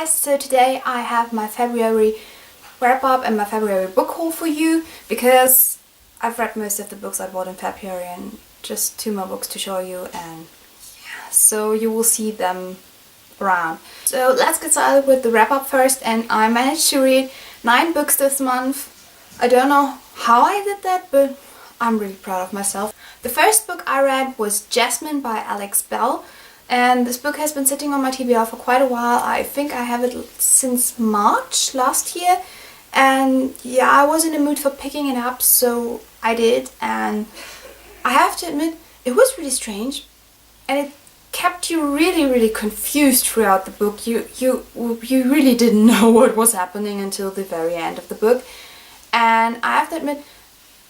guys, so today I have my February wrap up and my February book haul for you because I've read most of the books I bought in February and just 2 more books to show you, and yeah, so you will see them around. So let's get started with the wrap up first, and I managed to read 9 books this month. I don't know how I did that, but I'm really proud of myself. The first book I read was Jasmyn by Alex Bell. And this book has been sitting on my TBR for quite a while. I think I have it since March last year. And yeah, I was in the mood for picking it up, so I did. And I have to admit, it was really strange. And it kept you really confused throughout the book. You really didn't know what was happening until the very end of the book. And I have to admit,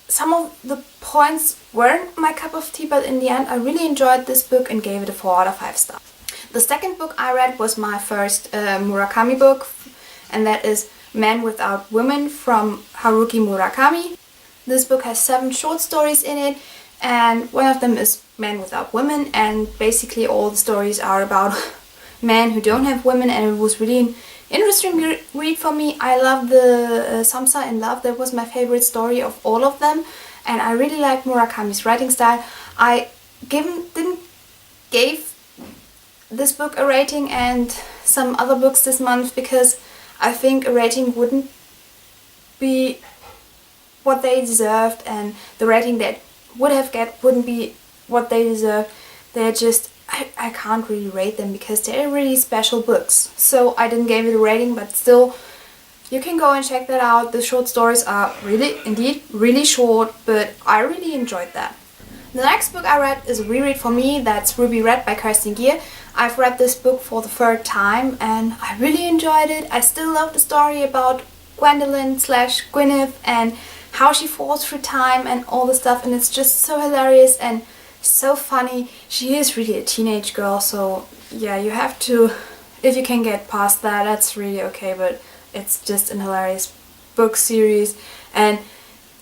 some of the points weren't my cup of tea, but in the end I really enjoyed this book and gave it a 4 out of 5 stars. The second book I read was my first Murakami book, and that is Men Without Women from Haruki Murakami. This book has 7 short stories in it, and one of them is Men Without Women, and basically all the stories are about men who don't have women, and it was really an interesting read for me. I love the Samsa in Love. That was my favorite story of all of them, and I really like Murakami's writing style. I gave this book a rating and some other books this month because I think a rating wouldn't be what they deserved, and the rating that would have get wouldn't be what they deserve. They're just, I can't really rate them because they're really special books. So I didn't give it a rating, but still, you can go and check that out. The short stories are indeed really short, but I really enjoyed that. The next book I read is a reread for me. That's Rubinrot by Kirsten Gier. I've read this book for the 3rd time and I really enjoyed it. I still love the story about Gwendolyn/Gwyneth and how she falls through time and all the stuff, and it's just so hilarious and so funny. She is really a teenage girl, so yeah, you have to, if you can get past that, that's really okay, but it's just an hilarious book series. And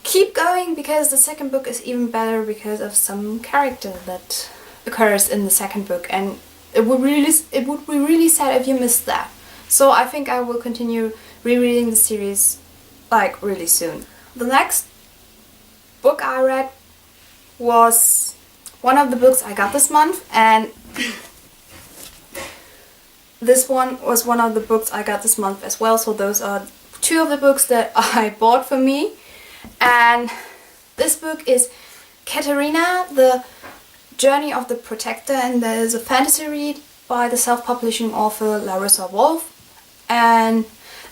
keep going because the second book is even better because of some character that occurs in the second book, and it would be really sad if you missed that. So I think I will continue rereading the series like really soon. The next book I read was one of the books I got this month, and this one was one of the books I got this month as well. So those are 2 of the books that I bought for me. And this book is Kateryna, the Journey of the Protektor, and there is a fantasy read by the self-publishing author Larissa Wolf. And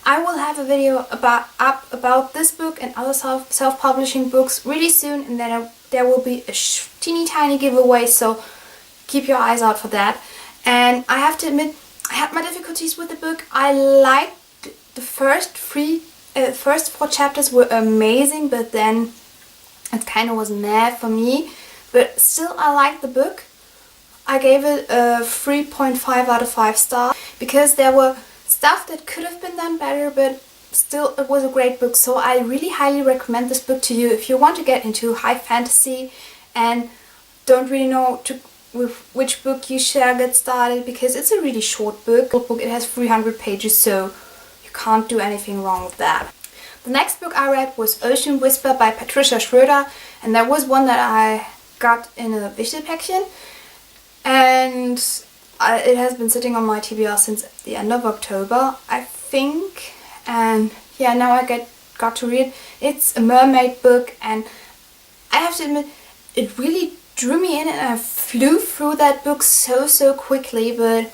I will have a video about this book and other self-publishing books really soon, and then there will be a teeny tiny giveaway, so keep your eyes out for that. And I have to admit, I had my difficulties with the book. I liked the first 4 chapters were amazing, but then it kind of was meh for me. But still, I liked the book. I gave it a 3.5 out of 5 stars because there were stuff that could have been done better, but still it was a great book. So I really highly recommend this book to you if you want to get into high fantasy and don't really know with which book you shall get started, because it's a really short book. It has 300 pages, so you can't do anything wrong with that. The next book I read was Ocean Whisper by Patricia Schroeder, and that was one that I got in a Wichtelpäckchen, and it has been sitting on my TBR since the end of October, I think, and yeah, now I got to read. It's a mermaid book, and I have to admit, it really drew me in, and I flew through that book so quickly, but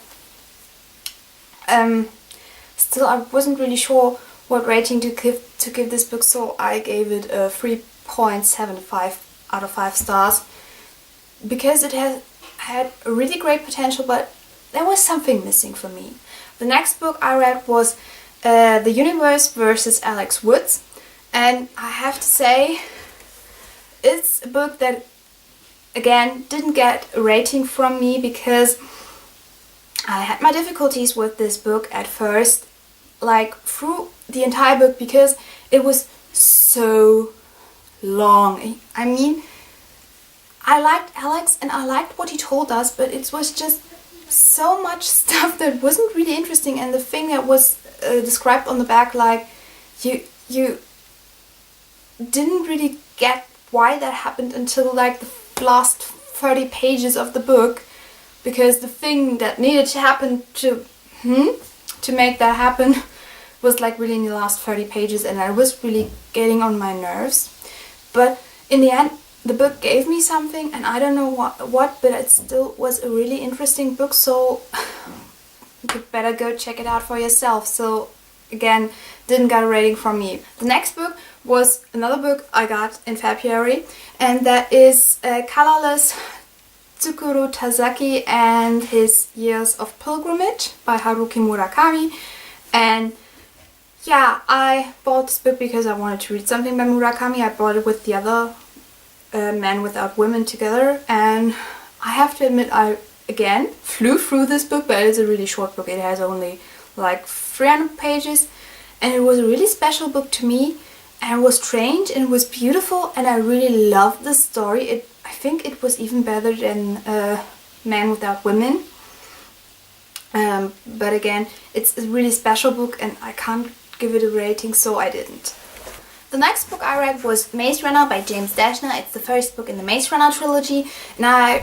still I wasn't really sure what rating to give this book, so I gave it a 3.75 out of 5 stars because it had a really great potential, but there was something missing for me. The next book I read was The Universe vs. Alex Woods, and I have to say it's a book that again didn't get a rating from me because I had my difficulties with this book at first, like through the entire book, because it was so long. I mean, I liked Alex and I liked what he told us, but it was just so much stuff that wasn't really interesting, and the thing that was described on the back, like you didn't really get why that happened until like the last 30 pages of the book, because the thing that needed to happen to make that happen was like really in the last 30 pages, and I was really getting on my nerves. But in the end, the book gave me something, and I don't know what, but it still was a really interesting book, so you better go check it out for yourself. So again, didn't get a rating from me. The next book was another book I got in February, and that is Colorless Tsukuru Tazaki and His Years of Pilgrimage by Haruki Murakami. And yeah, I bought this book because I wanted to read something by Murakami. I bought it with the other Men Without Women together, and I have to admit I again flew through this book, but it's a really short book. It has only like 300 pages, and it was a really special book to me, and it was strange and it was beautiful, and I really loved the story. I think it was even better than Men Without Women, but again, it's a really special book and I can't give it a rating, so I didn't. The next book I read was Maze Runner by James Dashner. It's the first book in the Maze Runner trilogy, and I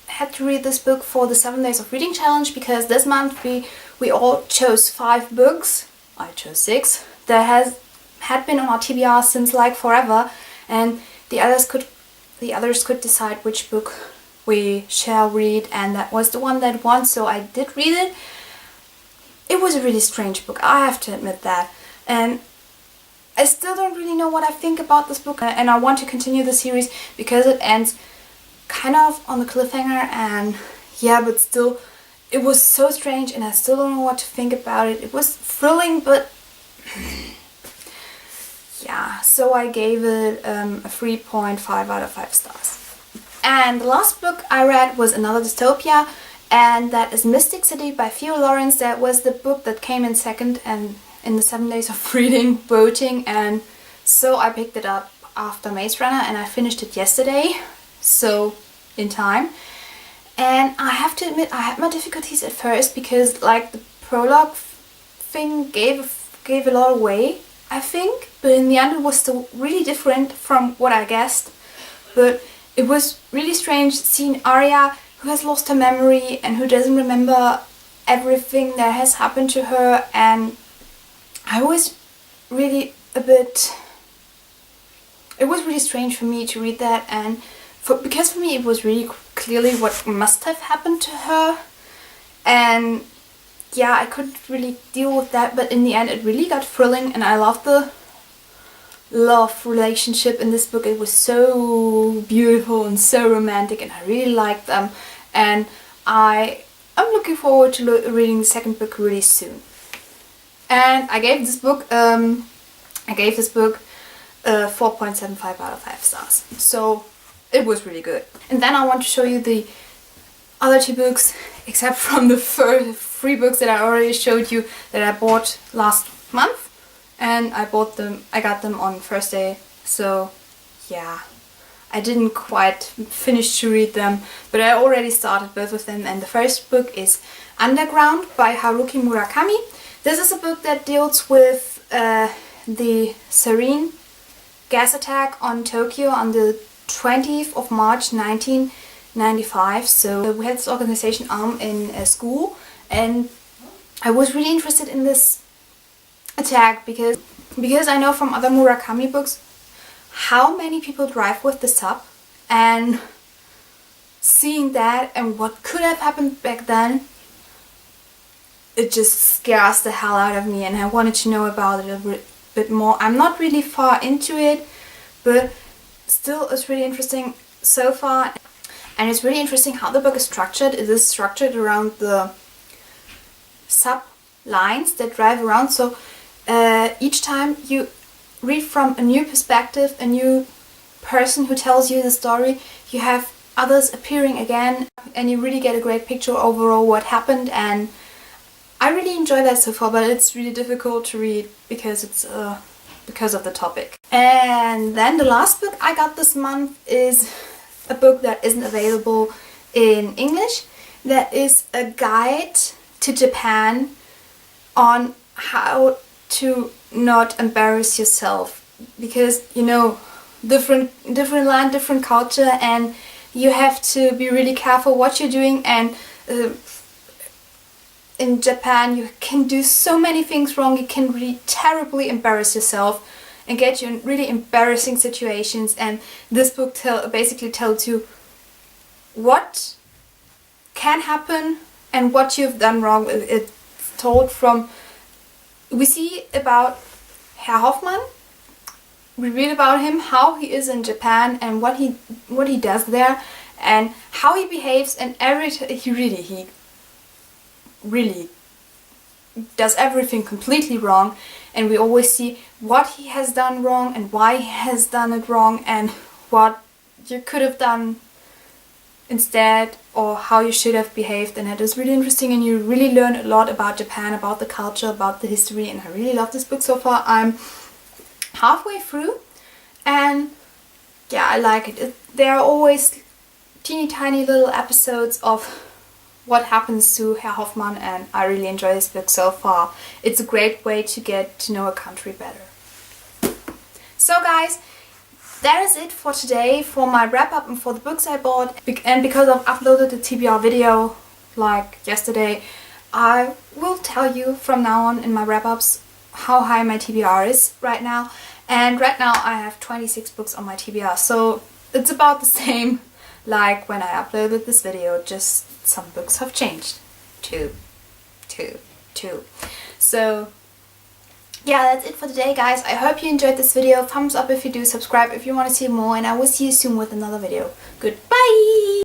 had to read this book for the 7 Days of Reading challenge, because this month we all chose 5 books. I chose 6 that had been on our TBR since like forever, and the others could decide which book we shall read, and that was the one that won, so I did read it. It was a really strange book, I have to admit that, and I still don't really know what I think about this book, and I want to continue the series because it ends kind of on the cliffhanger, and yeah, but still it was so strange and I still don't know what to think about it. It was thrilling, but yeah, so I gave it a 3.5 out of 5 stars. And the last book I read was another dystopia, and that is Mystic City by Theo Lawrence. That was the book that came in second and in the 7 Days of Reading voting, and so I picked it up after Maze Runner, and I finished it yesterday, so in time. And I have to admit I had my difficulties at first, because like the prologue thing gave a lot away, I think, but in the end it was still really different from what I guessed. But it was really strange seeing Arya, who has lost her memory and who doesn't remember everything that has happened to her, and I was really it was really strange for me to read that, and because for me it was really clearly what must have happened to her, and yeah, I couldn't really deal with that, but in the end it really got thrilling, and I loved the love relationship in this book. It was so beautiful and so romantic, and I really liked them, and I'm looking forward to reading the second book really soon. And I gave this book 4.75 out of 5 stars. So it was really good. And then I want to show you the other 2 books, except from the first 3 books that I already showed you that I bought last month. And I got them on first day. So yeah, I didn't quite finish to read them, but I already started both of them. And the first book is Underground by Haruki Murakami. This is a book that deals with the sarin gas attack on Tokyo on the 20th of March 1995. So we had this organization arm in school, and I was really interested in this attack because I know from other Murakami books how many people drive with the sub, and seeing that and what could have happened back then, it just scares the hell out of me, and I wanted to know about it a bit more. I'm not really far into it, but still it's really interesting so far, and it's really interesting how the book is structured. It is structured around the sub lines that drive around, so each time you read from a new perspective, a new person who tells you the story, you have others appearing again, and you really get a great picture overall what happened, and I really enjoy that so far, but it's really difficult to read because it's because of the topic. And then the last book I got this month is a book that isn't available in English. that is a guide to Japan on how to not embarrass yourself, because you know, different land, different culture, and you have to be really careful what you're doing. And in Japan you can do so many things wrong. You can really terribly embarrass yourself and get you in really embarrassing situations, and this book basically tells you what can happen and what you've done wrong. It's told from, we see about Herr Hoffmann, we read about him, how he is in Japan and what he does there and how he behaves, and he really does everything completely wrong, and we always see what he has done wrong and why he has done it wrong and what you could have done instead, or how you should have behaved. And it is really interesting, and you really learn a lot about Japan, about the culture, about the history, and I really love this book so far. I'm halfway through, and yeah, I like it. There are always teeny tiny little episodes of what happens to Herr Hoffmann, and I really enjoy this book so far. It's a great way to get to know a country better. So guys, that is it for today, for my wrap up and for the books I bought. And because I've uploaded the TBR video like yesterday, I will tell you from now on in my wrap ups how high my TBR is right now. And right now I have 26 books on my TBR, so it's about the same like when I uploaded this video, just some books have changed. Two. So yeah, that's it for today guys. I hope you enjoyed this video. Thumbs up if you do, subscribe if you want to see more, and I will see you soon with another video. Goodbye!